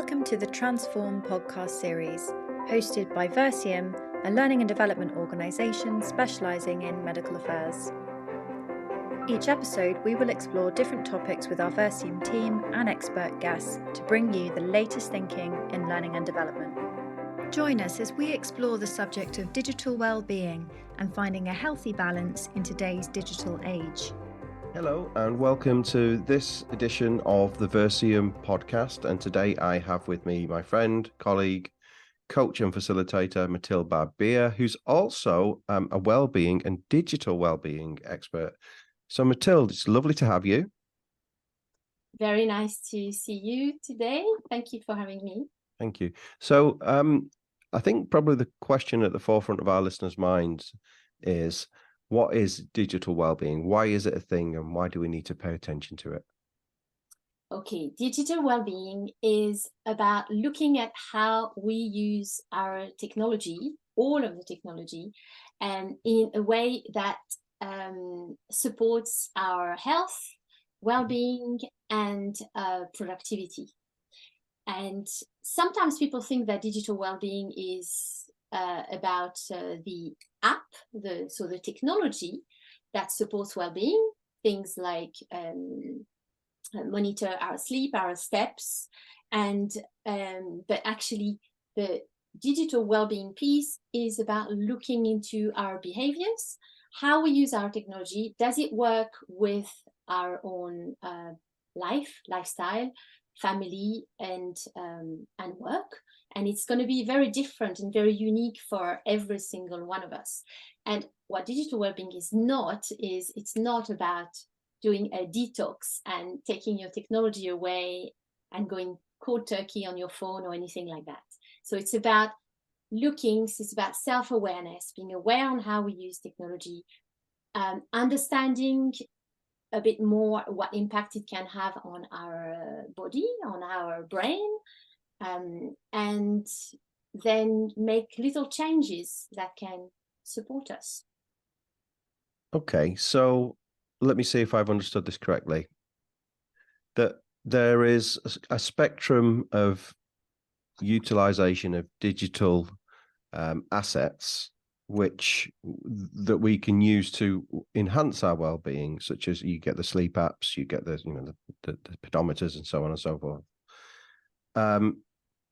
Welcome to the Transform podcast series, hosted by Vercium, a learning and development organisation specialising in medical affairs. Each episode, we will explore different topics with our Vercium team and expert guests to bring you the latest thinking in learning and development. Join us as we explore the subject of digital well-being and finding a healthy balance in today's digital age. Hello and welcome to this edition of the Vercium podcast. And today I have with me my friend, colleague, coach and facilitator, Mathilde Barbier, who's also a well-being and digital well-being expert. So Mathilde, it's lovely to have you. Very nice to see you today. Thank you for having me. Thank you. So I think probably the question at the forefront of our listeners' minds is, what is digital well-being? Why is it a thing, and why do we need to pay attention to it? Okay, digital well-being is about looking at how we use our technology, all of the technology, and in a way that supports our health, well-being, and productivity. And sometimes people think that digital well-being is about the app, the technology that supports well-being, things like monitor our sleep, our steps, and but actually the digital well-being piece is about looking into our behaviors, how we use our technology. Does it work with our own lifestyle, family, and work? And it's going to be very different and very unique for every single one of us. And what digital well-being is it's not about doing a detox and taking your technology away and going cold turkey on your phone or anything like that. So it's about it's about self-awareness, being aware on how we use technology, understanding a bit more what impact it can have on our body, on our brain, and then make little changes that can support us. Okay, so let me see if I've understood this correctly. That there is a spectrum of utilization of digital assets that we can use to enhance our well-being, such as you get the sleep apps, you get the pedometers and so on and so forth.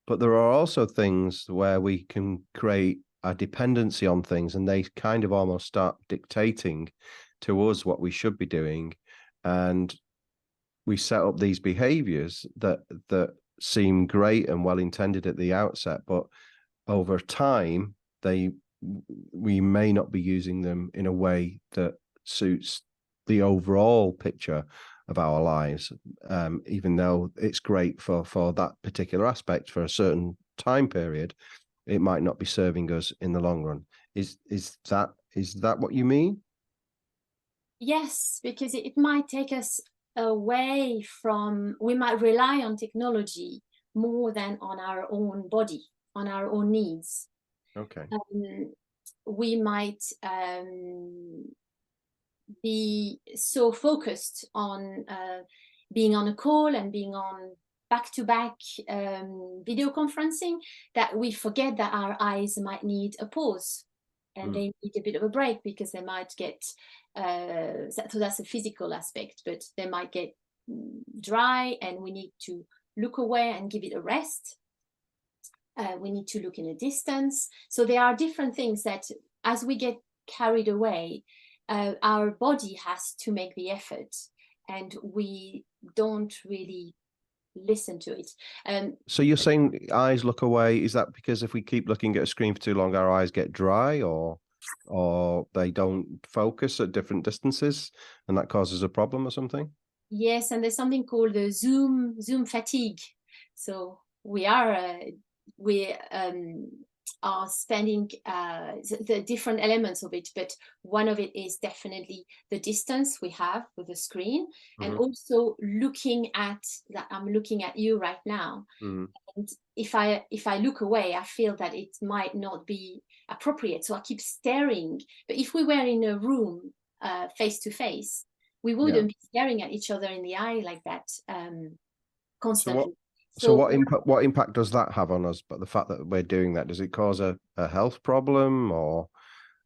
But there are also things where we can create a dependency on things, and they kind of almost start dictating to us what we should be doing. And we set up these behaviors that seem great and well-intended at the outset, but over time, we may not be using them in a way that suits the overall picture of our lives, even though it's great for that particular aspect for a certain time period. It might not be serving us in the long run. Is that what you mean? Yes, because it might take us away from, we might rely on technology more than on our own body, on our own needs. Okay. We might be so focused on being on a call and being on back-to-back video conferencing that we forget that our eyes might need a pause, and they need a bit of a break, because they might get so that's a physical aspect, but they might get dry, and we need to look away and give it a rest. We need to look in a distance. So there are different things that, as we get carried away, our body has to make the effort, and we don't really listen to it. So you're saying eyes look away. Is that because if we keep looking at a screen for too long, our eyes get dry, or they don't focus at different distances, and that causes a problem or something? Yes, and there's something called the zoom fatigue. So we are spending the different elements of it, but one of it is definitely the distance we have with the screen, and also looking at that. I'm looking at you right now, and if I look away, I feel that it might not be appropriate, so I keep staring. But if we were in a room face to face, we wouldn't be staring at each other in the eye like that constantly. So what impact does that have on us? But the fact that we're doing that, does it cause a health problem or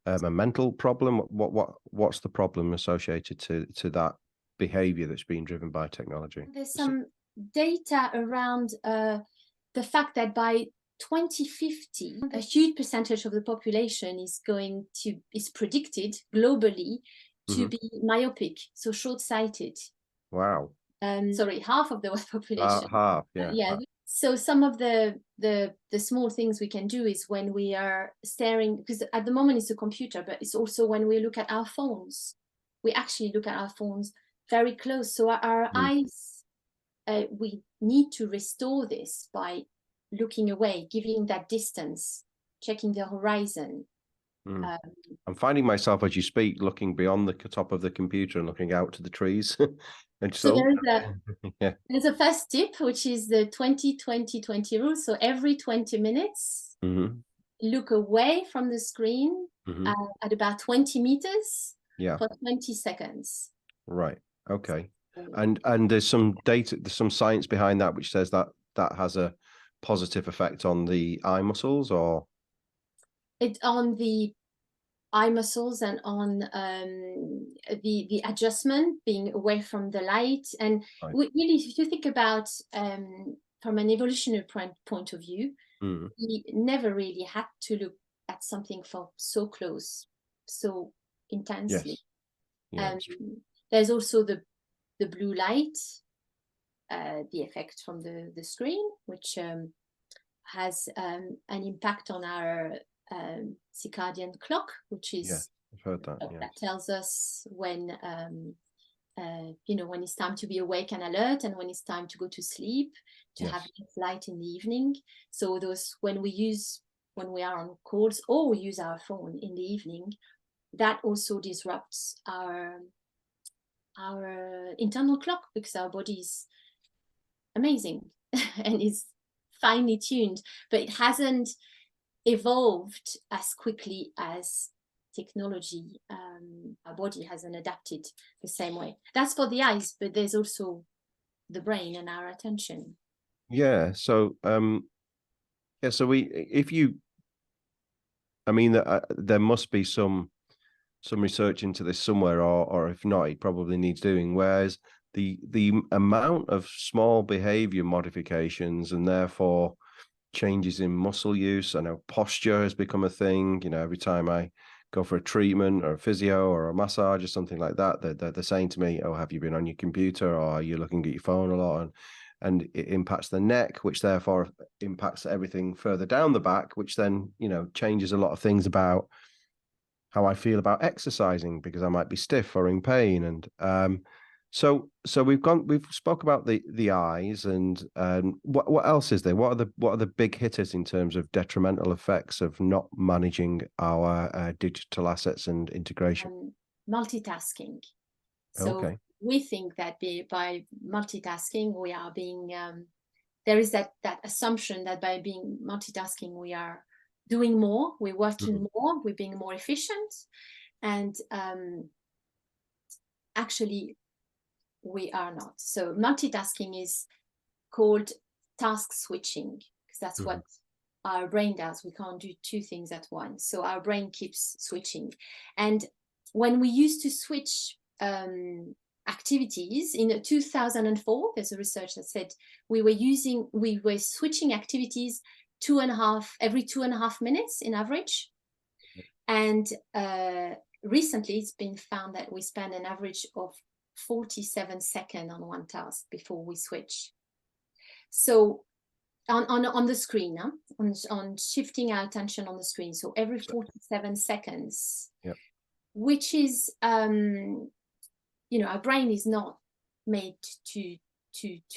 a mental problem? What's the problem associated to that behavior that's being driven by technology? There's some data around the fact that by 2050, a huge percentage of the population is predicted globally to be myopic, so short-sighted. Wow. Sorry, half of the population. Half, yeah. Yeah. So some of the small things we can do is when we are staring, because at the moment it's a computer, but it's also when we look at our phones. We actually look at our phones very close. So our eyes, we need to restore this by looking away, giving that distance, checking the horizon. I'm finding myself as you speak looking beyond the top of the computer and looking out to the trees. And so there's a first tip, which is the 20-20-20 rule. So every 20 minutes, look away from the screen at about 20 meters for 20 seconds. Right. Okay. And there's some data, there's some science behind that which says that has a positive effect on the eye muscles, or it on the eye muscles and on the adjustment, being away from the light. And really, if you think about from an evolutionary point of view, we never really had to look at something for so close, so intensely. There's also the blue light, the effect from the screen, which has an impact on our circadian clock, which is I've heard that. That tells us when when it's time to be awake and alert, and when it's time to go to sleep, to have light in the evening. So those when we are on calls or we use our phone in the evening, that also disrupts our internal clock, because our body is amazing and is finely tuned, but it hasn't evolved as quickly as technology. Our body hasn't adapted the same way. That's for the eyes, but there's also the brain and our attention. So there must be some research into this somewhere, or if not, it probably needs doing. Whereas the amount of small behavior modifications and therefore changes in muscle use, I know posture has become a thing. Every time I go for a treatment or a physio or a massage or something like that, they're saying to me, "Oh, have you been on your computer, or are you looking at your phone a lot?" And it impacts the neck, which therefore impacts everything further down the back, which then changes a lot of things about how I feel about exercising, because I might be stiff or in pain. And so we've spoke about the eyes, and what else is there? What are the big hitters in terms of detrimental effects of not managing our digital assets and integration? Multitasking. So we think that by multitasking, we are being there is that assumption that by being multitasking, we are doing more, we're working more, we're being more efficient, and actually we are not. So multitasking is called task switching, because that's what our brain does. We can't do two things at once, so our brain keeps switching. And when we used to switch activities in 2004, there's a research that said we were switching activities every 2.5 minutes in average. And recently it's been found that we spend an average of 47 seconds on one task before we switch. So on the screen, on shifting our attention on the screen. So every 47 seconds, which is, our brain is not made to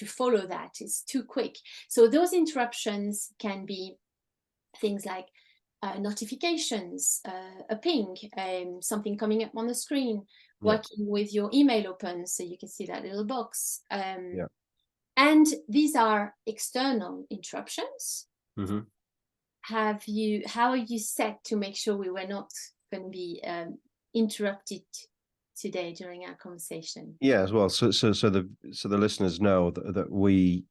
follow that. It's too quick. So those interruptions can be things like notifications, a ping, something coming up on the screen, working with your email open so you can see that little box. And these are external interruptions. How are you set to make sure we were not going to be interrupted today during our conversation? As well. So the listeners know that we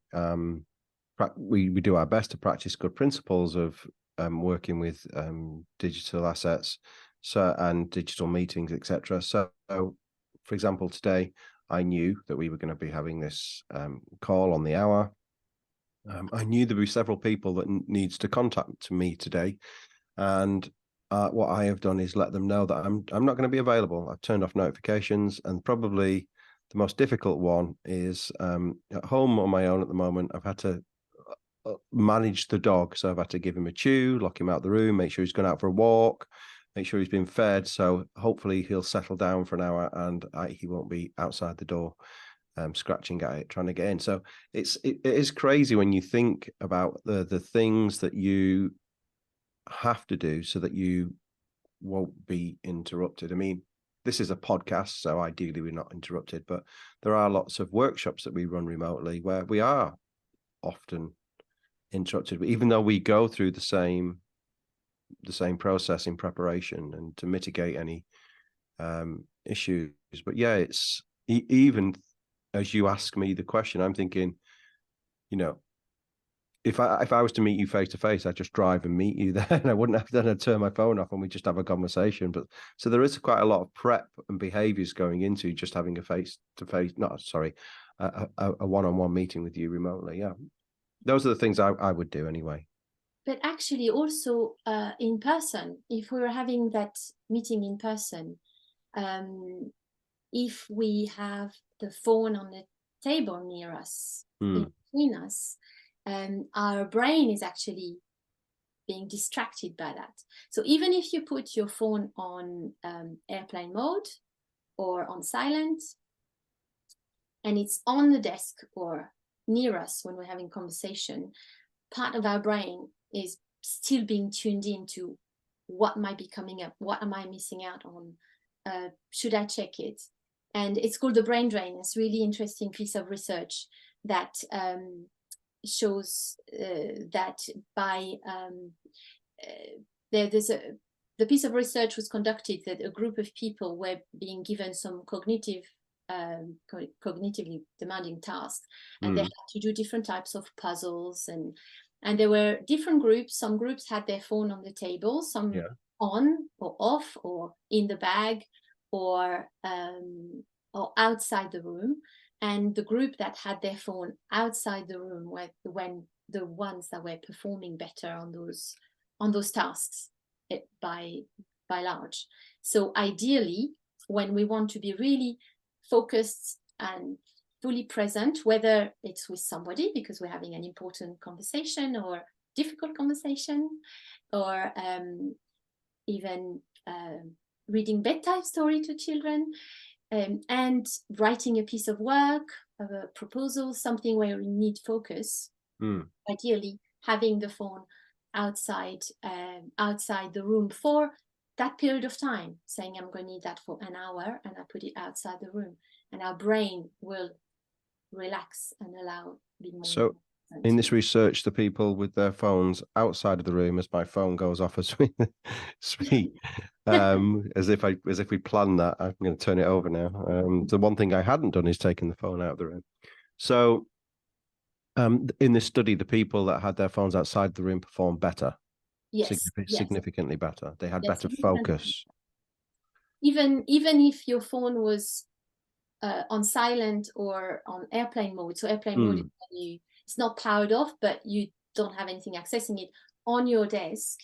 we do our best to practice good principles of working with digital assets, and digital meetings, etc. So, for example, today I knew that we were going to be having this call on the hour. I knew there were several people that needs to contact me today, and what I have done is let them know that I'm not going to be available. I've turned off notifications, and probably the most difficult one is at home on my own at the moment. I've had to manage the dog, so I've had to give him a chew, lock him out of the room, make sure he's gone out for a walk, make sure he's been fed. So hopefully he'll settle down for an hour, and he won't be outside the door scratching at it, trying to get in. So it is crazy when you think about the things that you have to do so that you won't be interrupted. I mean, this is a podcast, so ideally we're not interrupted, but there are lots of workshops that we run remotely where we are often interrupted, but even though we go through the same process in preparation and to mitigate any issues. But yeah, it's even as you ask me the question, I'm thinking, if I was to meet you face to face, I'd just drive and meet you there, and I wouldn't have to turn my phone off and we just have a conversation. But so there is quite a lot of prep and behaviors going into just having a a one-on-one meeting with you remotely. Yeah, those are the things I would do anyway. But actually also in person, if we were having that meeting in person, if we have the phone on the table near us, in between us, our brain is actually being distracted by that. So even if you put your phone on airplane mode or on silent, and it's on the desk or near us when we're having conversation, part of our brain is still being tuned into what might be coming up, what am I missing out on, should I check it? And it's called the brain drain. It's a really interesting piece of research that shows that by the piece of research was conducted that a group of people were being given some cognitively demanding tasks, and they had to do different types of puzzles, and there were different groups. Some groups had their phone on the table, some on or off or in the bag or outside the room. And the group that had their phone outside the room were the ones that were performing better on those tasks by large. So ideally, when we want to be really focused and fully present, whether it's with somebody because we're having an important conversation or difficult conversation, or even reading bedtime story to children, and writing a piece of work, a proposal, something where we need focus, ideally having the phone outside the room for that period of time, saying I'm going to need that for an hour, and I put it outside the room, and our brain will relax and allow be more. So in this research, the people with their phones outside of the room as my phone goes off as we speak, as if we planned that. I'm going to turn it over now. The one thing I hadn't done is taken the phone out of the room. So in this study, the people that had their phones outside the room performed better. Significantly better. They had better focus. Even if your phone was on silent or on airplane mode. So airplane mode is when it's not powered off, but you don't have anything accessing it on your desk.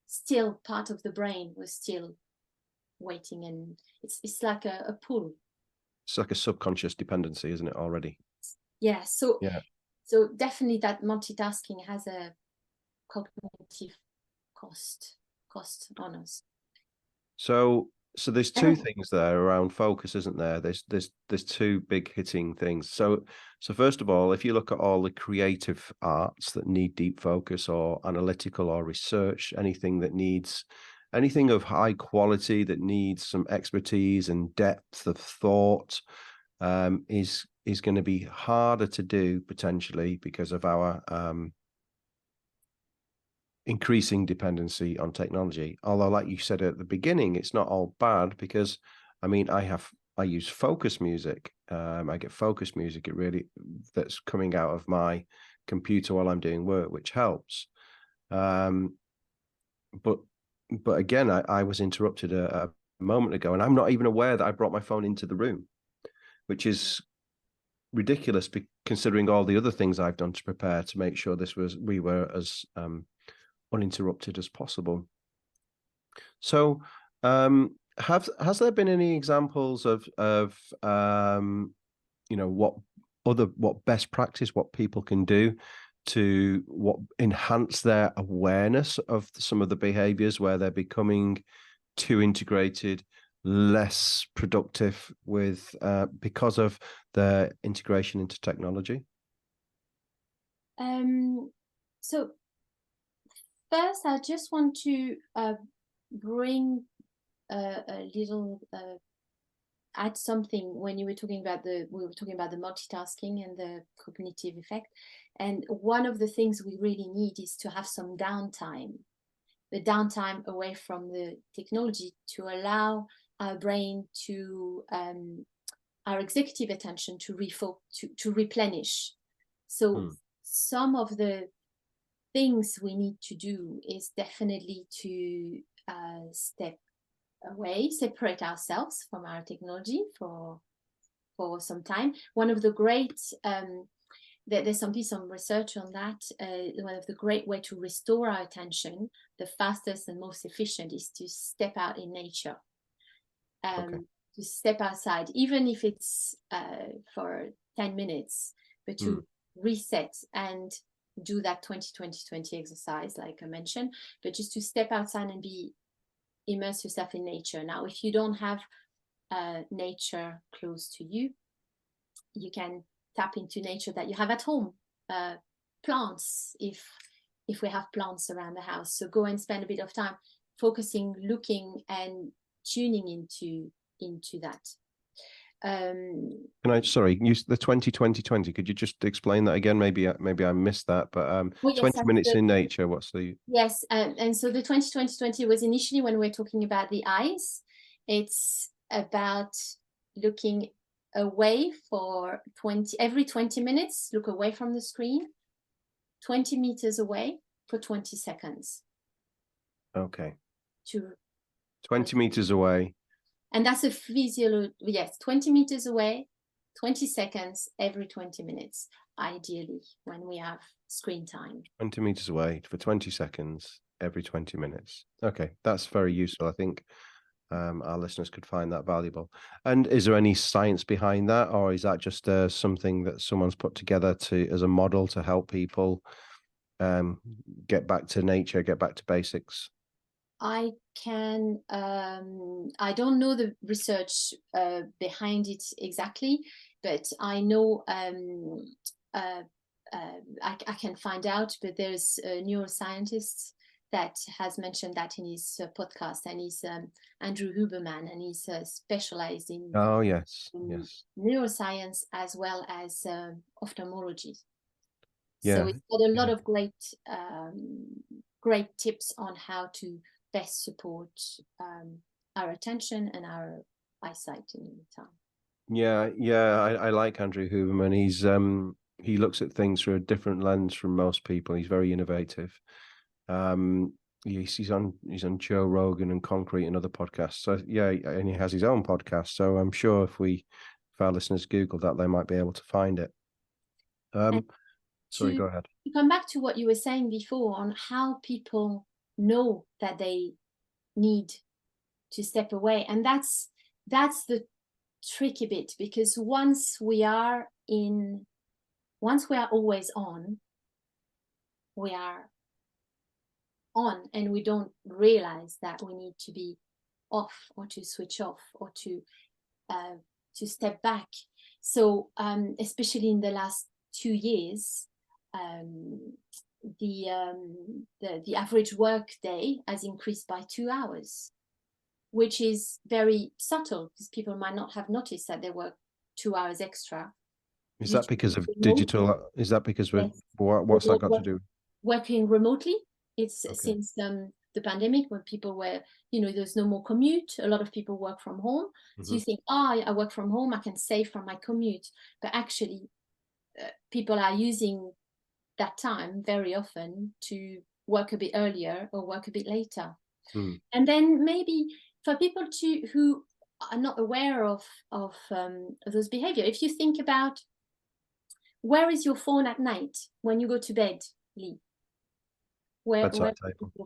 Still, part of the brain was still waiting, and it's like a pull. It's like a subconscious dependency, isn't it? Already. Yeah. So definitely that multitasking has a cognitive cost on us. So there's two things there around focus, isn't there? There's two big hitting things. So first of all, if you look at all the creative arts that need deep focus or analytical or research, anything of high quality that needs some expertise and depth of thought, is going to be harder to do potentially because of our increasing dependency on technology. Although, like you said at the beginning, it's not all bad, because I mean, I use focus music. I get focus music that's coming out of my computer while I'm doing work, which helps. But again, I was interrupted a moment ago, and I'm not even aware that I brought my phone into the room, which is ridiculous, considering all the other things I've done to prepare to make sure we were as uninterrupted as possible. So, has there been any examples of what best practice, what people can do to enhance their awareness of some of the behaviors where they're becoming too integrated, less productive with because of their integration into technology? So first, I just want to bring a little add something when we were talking about the multitasking and the cognitive effect. And one of the things we really need is to have some downtime, the downtime away from the technology, to allow our brain to our executive attention to replenish. So some of the things we need to do is definitely to step away, separate ourselves from our technology for some time. One of the great there's some research on that. One of the great way to restore our attention, the fastest and most efficient, is to step out in nature. To step outside, even if it's for 10 minutes, but to reset and do that 20-20-20 exercise, like I mentioned, but just to step outside and immerse yourself in nature. Now, if you don't have nature close to you, you can tap into nature that you have at home. Plants, if we have plants around the house. So go and spend a bit of time focusing, looking, and tuning into that. Can I, sorry, use the 20-20-20? Could you just explain that again? Maybe I missed that, but 20 minutes in nature, what's the... Yes, and so the 20-20-20 was initially when we were talking about the eyes. It's about looking away for every 20 minutes, look away from the screen, 20 meters away for 20 seconds. Okay. 20 meters away. And that's a yes, 20 meters away, 20 seconds every 20 minutes, ideally, when we have screen time. 20 meters away for 20 seconds every 20 minutes. Okay, that's very useful. I think our listeners could find that valuable. And is there any science behind that, or is that just something that someone's put together as a model to help people get back to nature, get back to basics? I don't know the research behind it exactly, but I know I can find out. But there's a neuroscientist that has mentioned that in his podcast, and he's Andrew Huberman, and he's specialized in neuroscience as well as ophthalmology. So it's got a lot of great tips on how to best support our attention and our eyesight in the time. I like Andrew Huberman. He looks at things through a different lens from most people. He's very innovative. He's on Joe Rogan and Concrete and other podcasts. So and he has his own podcast. So I'm sure if our listeners Google that, they might be able to find it. Sorry, go ahead. To come back to what you were saying before on how people know that they need to step away, and that's the tricky bit, because once we are always on, we are on, and we don't realize that we need to be off, or to switch off, or to step back. So especially in the last 2 years, the average work day has increased by 2 hours, which is very subtle, because people might not have noticed that they work 2 hours extra. Is that because of digital? Is that because what's that got to do? Working remotely. It's since the pandemic, when people were, there's no more commute. A lot of people work from home. So you think, I work from home, I can save from my commute. But actually, people are using that time very often to work a bit earlier or work a bit later. And then maybe for people who are not aware of those behavior, if you think about, where is your phone at night when you go to bed, Lee? Where is your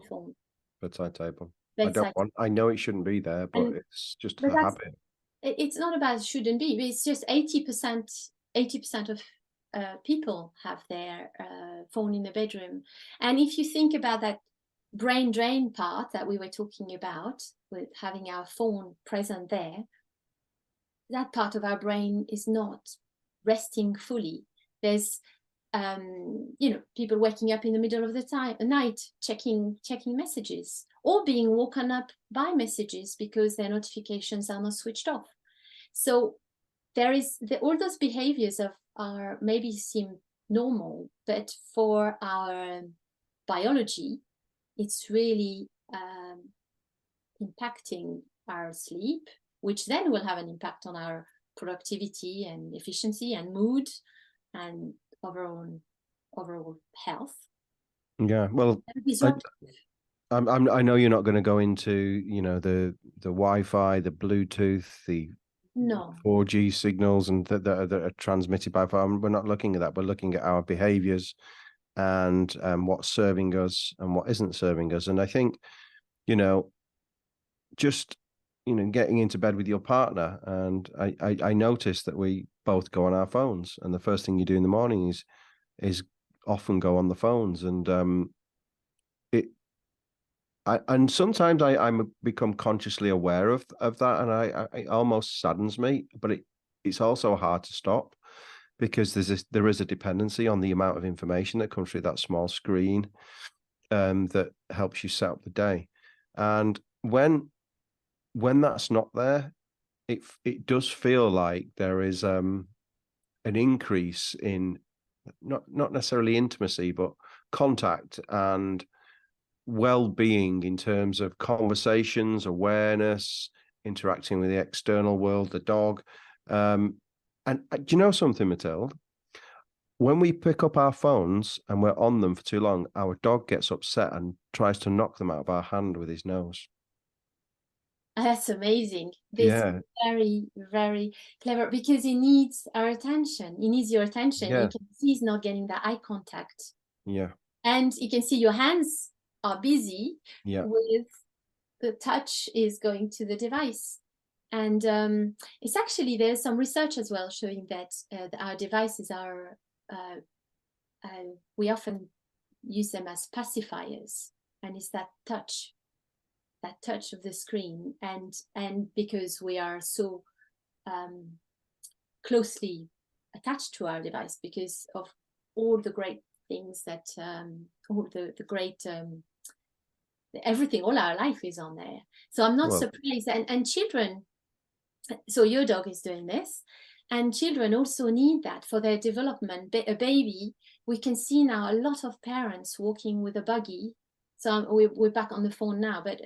phone? Bedside table. Bedside. I know it shouldn't be there, but it's just a habit. It's not about it shouldn't be. It's just 80% of people have their phone in the bedroom. And if you think about that brain drain part that we were talking about, with having our phone present there, that part of our brain is not resting fully. There's people waking up in the middle of the night checking messages, or being woken up by messages because their notifications are not switched off. So there is all those behaviors are maybe seem normal, but for our biology, it's really impacting our sleep, which then will have an impact on our productivity and efficiency and mood and overall health. Yeah, well, I know you're not going to go into the Wi-Fi, the Bluetooth, the 4G signals, and that are transmitted by phone. We're not looking at that. We're looking at our behaviors and what's serving us and what isn't serving us. And I think just getting into bed with your partner, and I noticed that we both go on our phones, and the first thing you do in the morning is often go on the phones, and and sometimes I'm become consciously aware of that, and it almost saddens me, but it's also hard to stop, because there is a dependency on the amount of information that comes through that small screen that helps you set up the day. And when that's not there, it does feel like there is an increase in not necessarily intimacy, but contact and well-being in terms of conversations, awareness, interacting with the external world, the dog. And do you know something, Mathilde? When we pick up our phones and we're on them for too long, our dog gets upset and tries to knock them out of our hand with his nose. That's amazing. This is very, very clever, because he needs our attention. He needs your attention. You can see he's not getting that eye contact. Yeah. And you can see your hands are busy with the touch is going to the device. And it's actually, there's some research as well showing that our devices are, we often use them as pacifiers. And it's that touch of the screen, and because we are so closely attached to our device, because of all the great things that all the great everything, all our life is on there. So I'm not surprised. And children, so your dog is doing this, and children also need that for their development. A baby, we can see now a lot of parents walking with a buggy. So we're back on the phone now, but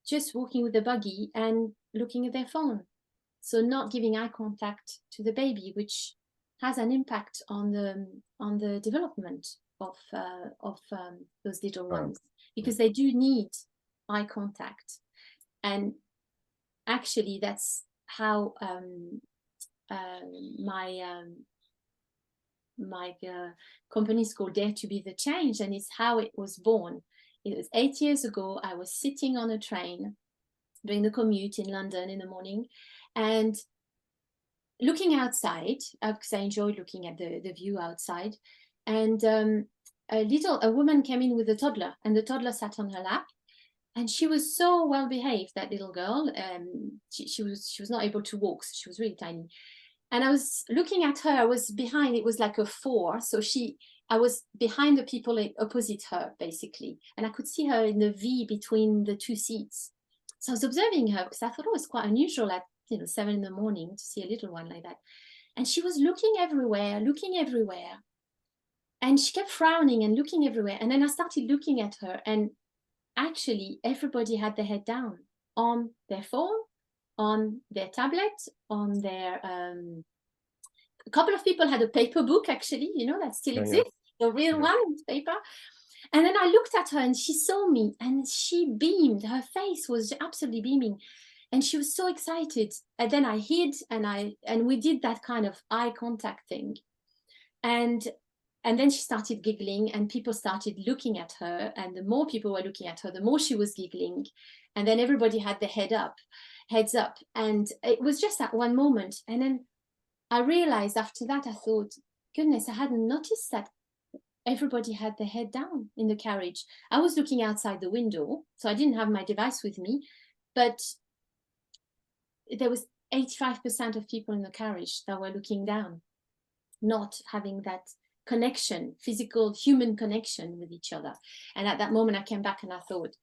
just walking with the buggy and looking at their phone. So not giving eye contact to the baby, which has an impact on the development of those little ones, because they do need eye contact. And actually, that's how my company is called Dare to Be the Change, and it's how it was born. It was 8 years ago. I was sitting on a train doing the commute in London in the morning and looking outside, because I enjoy looking at the view outside. And a woman came in with a toddler, and the toddler sat on her lap, and she was so well behaved, that little girl. She was not able to walk, so she was really tiny. And I was looking at her. I was behind. It was like a 4, so I was behind the people opposite her, basically, and I could see her in the V between the 2 seats. So I was observing her, because I thought, it was quite unusual at 7 in the morning to see a little one like that. And she was looking everywhere, and she kept frowning and looking everywhere. And then I started looking at her, and actually everybody had their head down on their phone, on their tablet, on their a couple of people had a paper book, actually, that still exists. the real one with paper. And then I looked at her and she saw me and she beamed. Her face was absolutely beaming. And she was so excited. And then I hid and we did that kind of eye contact thing. And then she started giggling and people started looking at her. And the more people were looking at her, the more she was giggling. And then everybody had their heads up. And it was just that one moment. And then I realized after that, I thought, goodness, I hadn't noticed that everybody had their head down in the carriage. I was looking outside the window, so I didn't have my device with me, but there was 85% of people in the carriage that were looking down, not having that connection, physical, human connection with each other. And at that moment, I came back and I thought,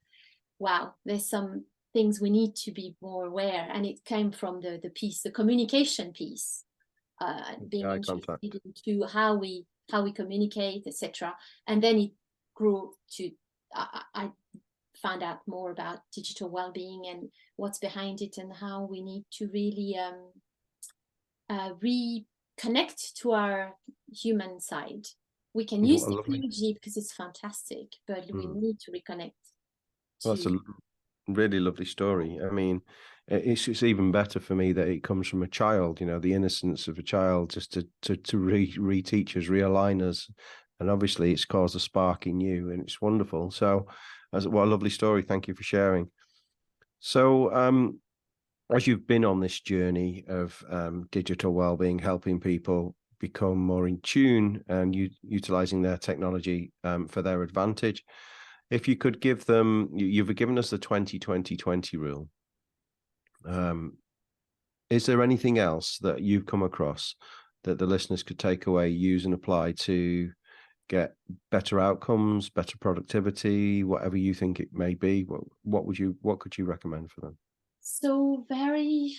wow, there's some things we need to be more aware. And it came from the piece, the communication piece, being interested into how we communicate, etc. And then it grew to, I found out more about digital well-being and what's behind it and how we need to really reconnect to our human side. We can use technology because it's fantastic, but we need to reconnect. Well, that's a really lovely story. I mean, it's even better for me that it comes from a child, you know, the innocence of a child, just to reteach us, realign us. And obviously it's caused a spark in you and it's wonderful. So what a lovely story. Thank you for sharing. So as you've been on this journey of digital wellbeing, helping people become more in tune and utilizing their technology for their advantage, if you could give them, you've given us the 20-20-20 rule. Is there anything else that you've come across that the listeners could take away, use and apply to get better outcomes, better productivity, whatever you think it may be? What could you recommend for them? So very,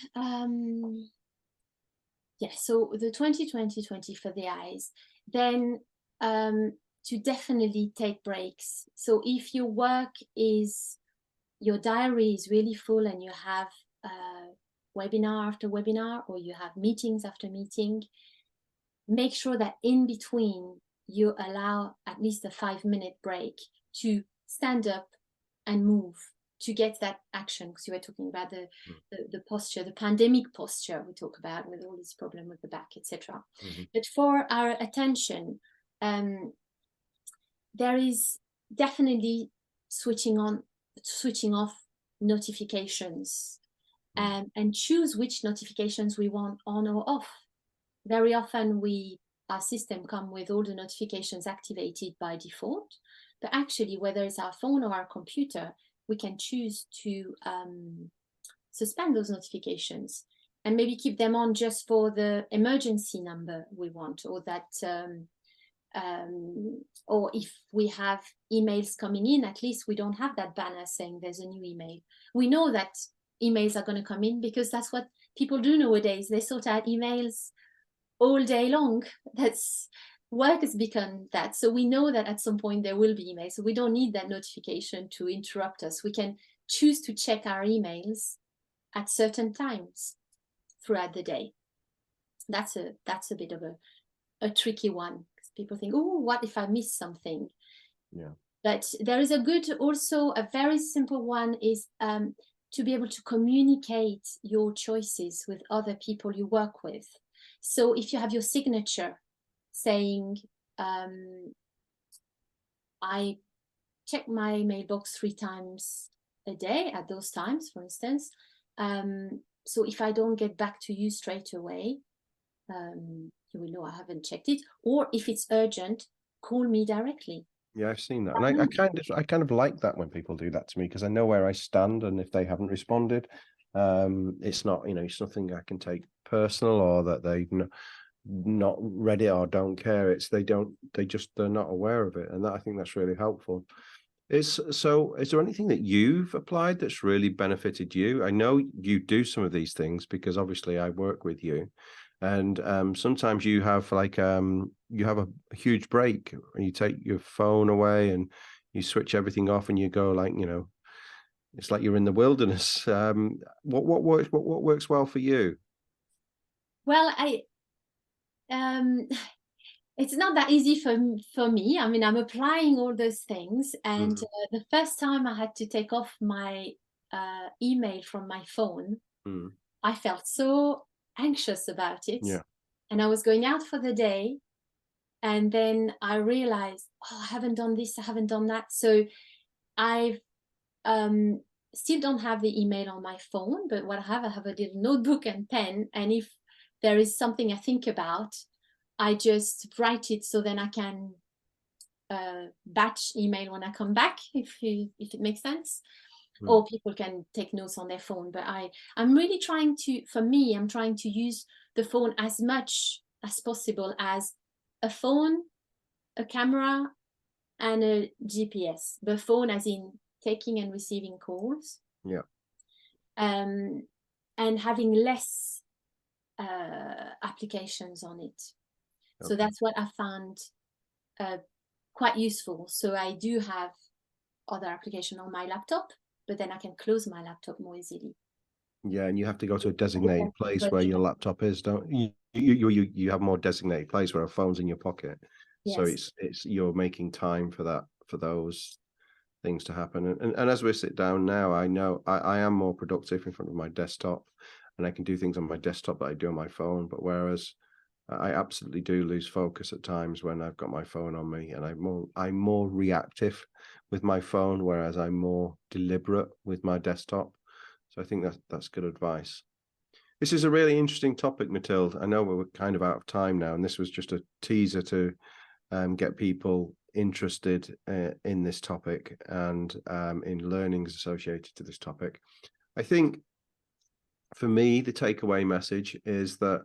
so the 20-20-20 for the eyes, then to definitely take breaks. So if your work is, your diary is really full and you have webinar after webinar, or you have meetings after meeting, make sure that in between you allow at least a 5-minute break to stand up and move, to get that action, because you were talking about the posture, the pandemic posture we talk about with all this problem with the back, etc. But for our attention, there is definitely switching off notifications, and choose which notifications we want on or off. Very often our system come with all the notifications activated by default, but actually whether it's our phone or our computer, we can choose to suspend those notifications and maybe keep them on just for the emergency number we want, or that or if we have emails coming in, at least we don't have that banner saying there's a new email. We know that emails are going to come in because that's what people do nowadays. They sort out emails all day long. That's work has become that. So we know that at some point there will be emails. So we don't need that notification to interrupt us. We can choose to check our emails at certain times throughout the day. That's a bit of a tricky one, because people think, oh, what if I miss something? Yeah. But there is also a very simple one is to be able to communicate your choices with other people you work with. So if you have your signature saying, I check my mailbox 3 times a day at those times, for instance. So if I don't get back to you straight away, you will know I haven't checked it. Or if it's urgent, call me directly. Yeah, I've seen that. And I kind of like that when people do that to me, because I know where I stand, and if they haven't responded, it's not, it's nothing I can take personal, or that they've not read it or don't care. They're not aware of it. And I think that's really helpful. Is there anything that you've applied that's really benefited you? I know you do some of these things because obviously I work with you. And sometimes you have you have a huge break and you take your phone away and you switch everything off and you go it's like you're in the wilderness. What works well for you? Well, it's not that easy for me. I mean, I'm applying all those things, and the first time I had to take off my email from my phone, I felt so anxious about it. Yeah. And I was going out for the day, and then I realized, oh, I haven't done this, I haven't done that. So I've still don't have the email on my phone, but what I have a little notebook and pen, and if there is something I think about, I just write it, so then I can batch email when I come back, if it makes sense. Or people can take notes on their phone. But I'm really trying to use the phone as much as possible as a phone, a camera, and a GPS. The phone as in taking and receiving calls. Yeah. And having less applications on it. Okay. So that's what I found quite useful. So I do have other applications on my laptop, but then I can close my laptop more easily. Yeah, and you have to go to a designated place where your laptop is, don't you? You have more designated place where a phone's in your pocket. Yes. So it's you're making time for those things to happen. And as we sit down now, I know I am more productive in front of my desktop, and I can do things on my desktop that I do on my phone. But whereas I absolutely do lose focus at times when I've got my phone on me, and I'm more reactive with my phone, whereas I'm more deliberate with my desktop. So I think that's good advice. This is a really interesting topic, Mathilde. I know we're kind of out of time now, and this was just a teaser to get people interested in this topic and in learnings associated to this topic. I think for me, the takeaway message is that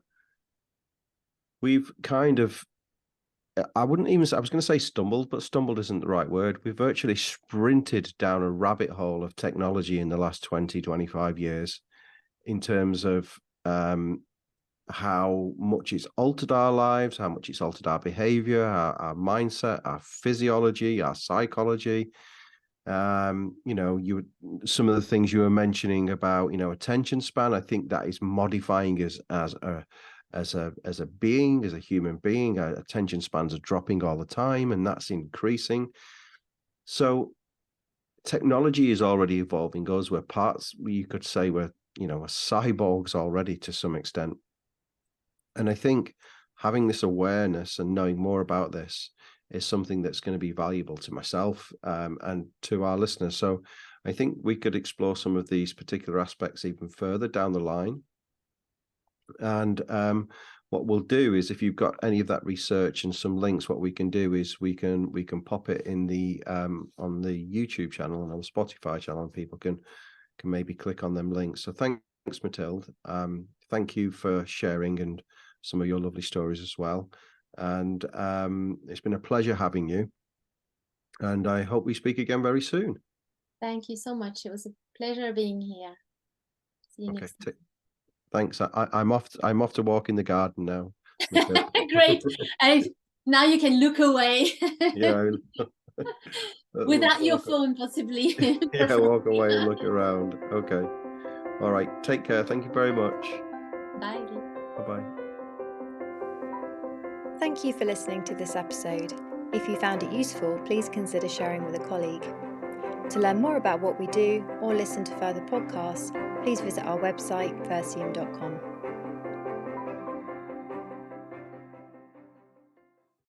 we've kind of, I was going to say stumbled, but stumbled isn't the right word. We've virtually sprinted down a rabbit hole of technology in the last 20, 25 years in terms of how much it's altered our lives, how much it's altered our behavior, our mindset, our physiology, our psychology. Some of the things you were mentioning about, attention span, I think that is modifying us as a being, as a human being. Our attention spans are dropping all the time, and that's increasing. So technology is already evolving us. We're parts, you could say we're cyborgs already to some extent. And I think having this awareness and knowing more about this is something that's going to be valuable to myself and to our listeners. So I think we could explore some of these particular aspects even further down the line. And what we'll do is, if you've got any of that research and some links, what we can do is we can pop it in the on the YouTube channel and on the Spotify channel, and people can maybe click on them links. So thanks, Mathilde. Thank you for sharing and some of your lovely stories as well. And it's been a pleasure having you. And I hope we speak again very soon. Thank you so much. It was a pleasure being here. See you next time. Thanks. I'm off to walk in the garden now. Great. Now you can look away. Yeah. Without your phone, possibly. Yeah, walk away and look around. Okay. All right. Take care. Thank you very much. Bye. Bye-bye. Thank you for listening to this episode. If you found it useful, please consider sharing with a colleague. To learn more about what we do or listen to further podcasts, please visit our website, vercium.com.